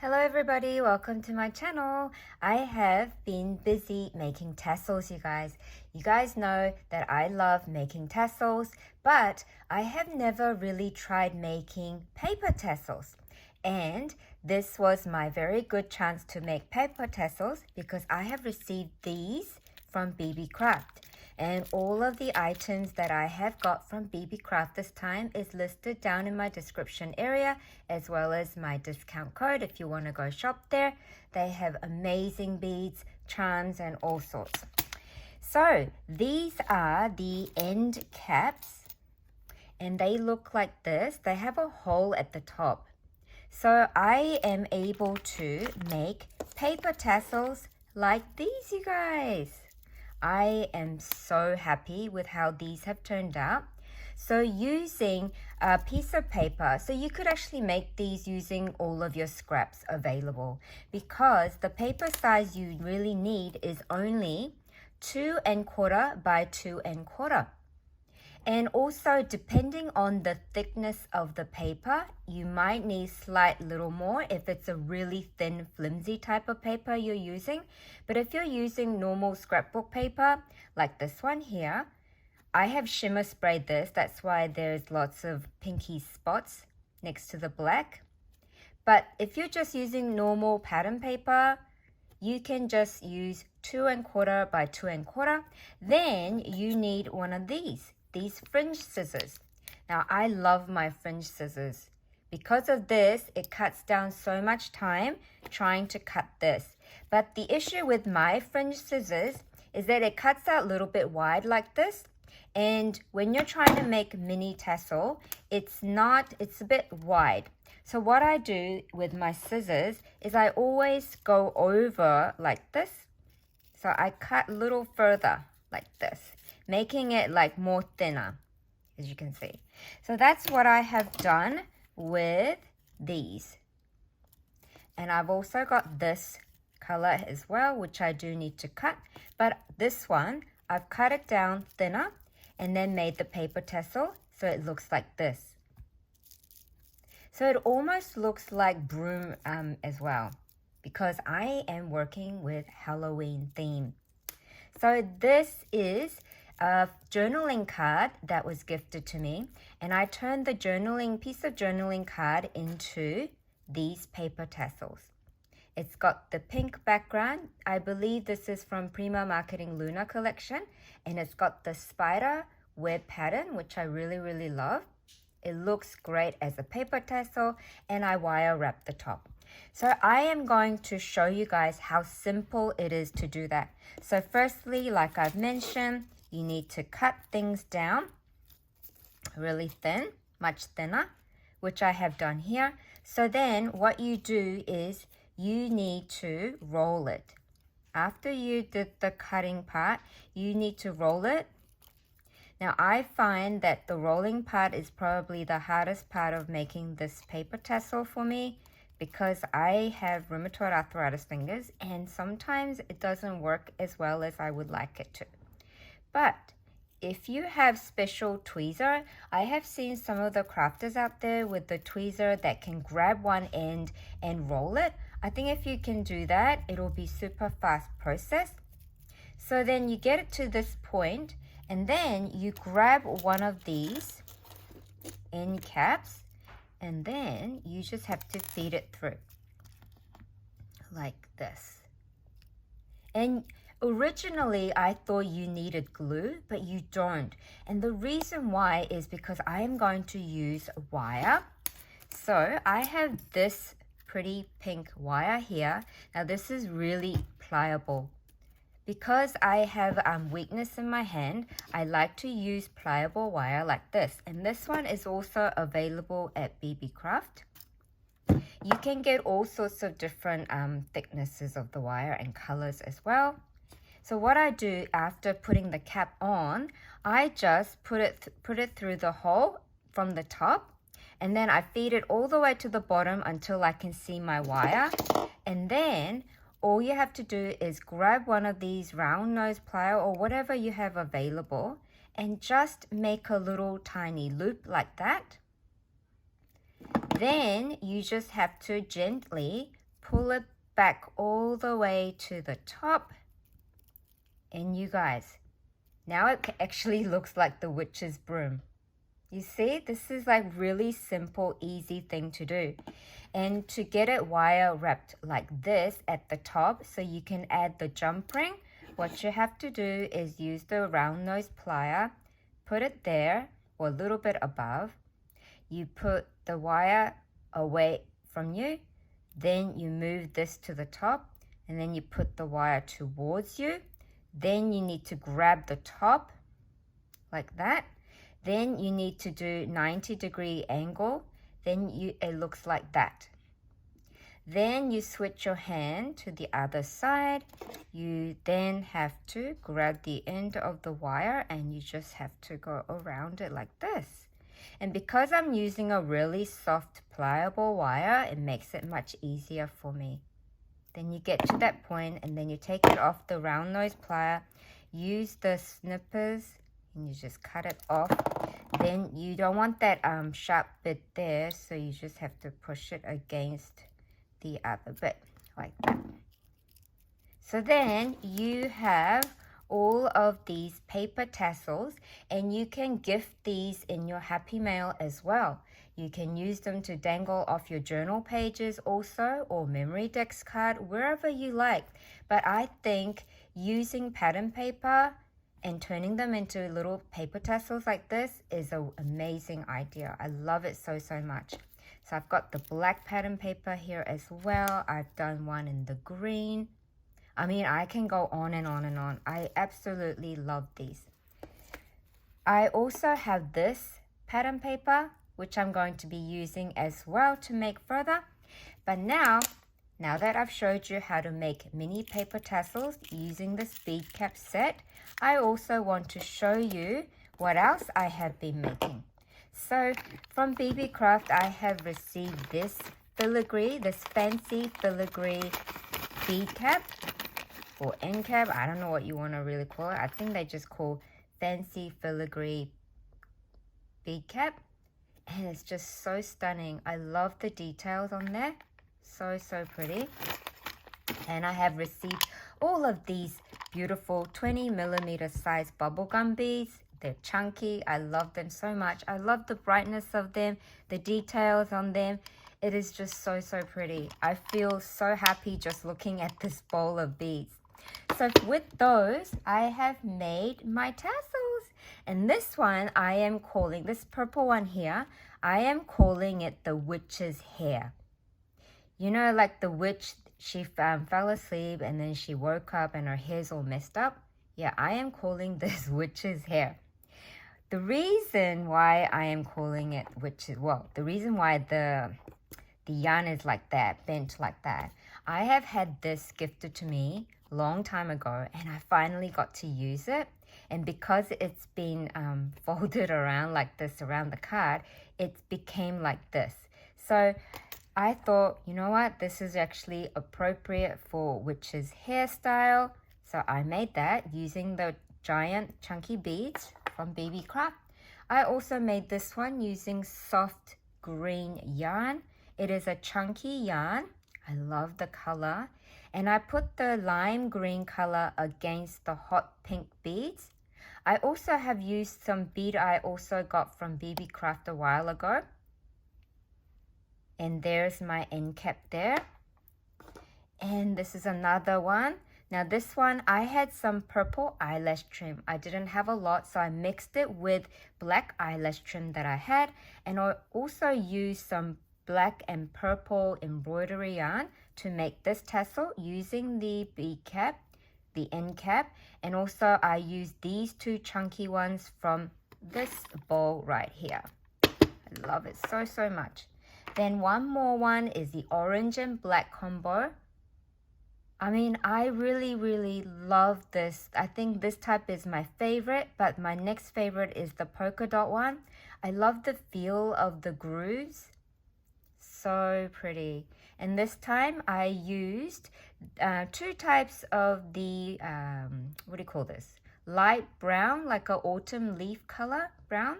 Hello everybody, welcome to my channel. I have been busy making tassels, you guys. You guys know that I love making tassels, but I have never really tried making paper tassels. And this was my very good chance to make paper tassels because I have received these from Beebeecraft. And all of the items that I have got from Beebeecraft this time is listed down in my description area, as well as my discount code if you want to go shop there. They have amazing beads, charms, and all sorts. So these are the end caps, and they look like this. They have a hole at the top. So I am able to make paper tassels like these, you guys. I am so happy with how these have turned out. So using a piece of paper, so you could actually make these using all of your scraps available, because the paper size you really need is only 2 1/4 by 2 1/4. And also, depending on the thickness of the paper, you might need slight little more if it's a really thin, flimsy type of paper you're using. But if you're using normal scrapbook paper, like this one here, I have shimmer sprayed this. That's why there's lots of pinky spots next to the black. But if you're just using normal pattern paper, you can just use 2 1/4 by 2 1/4. Then you need one of these fringe scissors. Now, I love my fringe scissors. Because of this, it cuts down so much time trying to cut this. But the issue with my fringe scissors is that it cuts out a little bit wide like this. And when you're trying to make mini tassel, it's a bit wide. So what I do with my scissors is I always go over like this. So I cut a little further like this, making it like more thinner, as you can see. So that's what I have done with these. And I've also got this color as well, which I do need to cut. But this one, I've cut it down thinner and then made the paper tassel so it looks like this. So it almost looks like broom as well, because I am working with Halloween theme. So this is a journaling card that was gifted to me, and I turned the piece of journaling card into these paper tassels. It's got the pink background. I believe this is from Prima Marketing Luna collection, and it's got the spider web pattern, which I really love. It looks great as a paper tassel, and I wire wrap the top. So I am going to show you guys how simple it is to do that. So firstly, like I've mentioned, you need to cut things down really thin, much thinner, which I have done here. So then what you do is you need to roll it. After you did the cutting part, you need to roll it. Now I find that the rolling part is probably the hardest part of making this paper tassel for me, because I have rheumatoid arthritis fingers and sometimes it doesn't work as well as I would like it to. But if you have special tweezer, I have seen some of the crafters out there with the tweezer that can grab one end and roll it. I think if you can do that, it'll be super fast process. So then you get it to this point, and then you grab one of these end caps, and then you just have to feed it through like this. And originally I thought you needed glue, but you don't. And the reason why is because I am going to use wire. So I have this pretty pink wire here. Now this is really pliable. Because I have weakness in my hand, I like to use pliable wire like this. And this one is also available at Beebeecraft. You can get all sorts of different thicknesses of the wire and colors as well. So what I do after putting the cap on, I just put it through the hole from the top, and then I feed it all the way to the bottom until I can see my wire. And then all you have to do is grab one of these round nose plier or whatever you have available and just make a little tiny loop like that. Then you just have to gently pull it back all the way to the top. And you guys, now it actually looks like the witch's broom. You see, this is like really simple, easy thing to do. And to get it wire wrapped like this at the top so you can add the jump ring, what you have to do is use the round nose plier, put it there or a little bit above. You put the wire away from you, then you move this to the top, and then you put the wire towards you. Then you need to grab the top like that. Then you need to do 90-degree angle. Then it looks like that. Then you switch your hand to the other side. You then have to grab the end of the wire and you just have to go around it like this. And because I'm using a really soft pliable wire, it makes it much easier for me. Then you get to that point and then you take it off the round nose plier, use the snippers and you just cut it off. Then you don't want that sharp bit there, so you just have to push it against the other bit like that. So then you have all of these paper tassels and you can gift these in your Happy Mail as well. You can use them to dangle off your journal pages also, or memory decks card, wherever you like. But I think using pattern paper and turning them into little paper tassels like this is an amazing idea. I love it so much. So I've got the black pattern paper here as well. I've done one in the green. I mean, I can go on and on and on. I absolutely love these. I also have this pattern paper, which I'm going to be using as well to make further. But now that I've showed you how to make mini paper tassels using this bead cap set, I also want to show you what else I have been making. So from Beebeecraft, I have received this filigree, this fancy filigree bead cap or end cap. I don't know what you want to really call it. I think they just call fancy filigree bead cap. And it's just so stunning. I love the details on there. So pretty. And I have received all of these beautiful 20mm size bubblegum beads. They're chunky. I love them so much. I love the brightness of them, the details on them. It is just so pretty. I feel so happy just looking at this bowl of beads. So with those, I have made my tassels. And this one, I am calling, this purple one here, I am calling it the witch's hair. You know, like the witch, she fell asleep and then she woke up and her hair's all messed up. Yeah, I am calling this witch's hair. The reason why I am calling it witch's, well, the reason why the yarn is like that, bent like that, I have had this gifted to me a long time ago and I finally got to use it. And because it's been folded around like this around the card, it became like this. So I thought, you know what, this is actually appropriate for witch's hairstyle. So I made that using the giant chunky beads from Beebeecraft. I also made this one using soft green yarn. It is a chunky yarn. I love the color. And I put the lime green color against the hot pink beads. I also have used some bead I also got from Beebeecraft a while ago. And there's my end cap there. And this is another one. Now this one, I had some purple eyelash trim. I didn't have a lot, so I mixed it with black eyelash trim that I had. And I also used some black and purple embroidery yarn to make this tassel using the bead cap, the end cap. And also I used these two chunky ones from this bowl right here. I love it so much. Then one more one is the orange and black combo. I mean, I really love this. I think this type is my favorite, but my next favorite is the polka dot one. I love the feel of the grooves. So pretty. And this time I used two types of the, what do you call this? Light brown, like an autumn leaf color brown.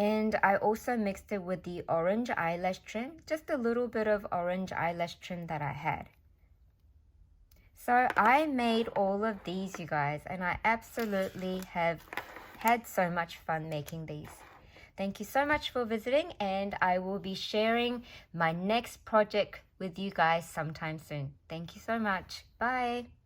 And I also mixed it with the orange eyelash trim, just a little bit of orange eyelash trim that I had. So I made all of these, you guys, and I absolutely have had so much fun making these. Thank you so much for visiting, and I will be sharing my next project with you guys sometime soon. Thank you so much. Bye.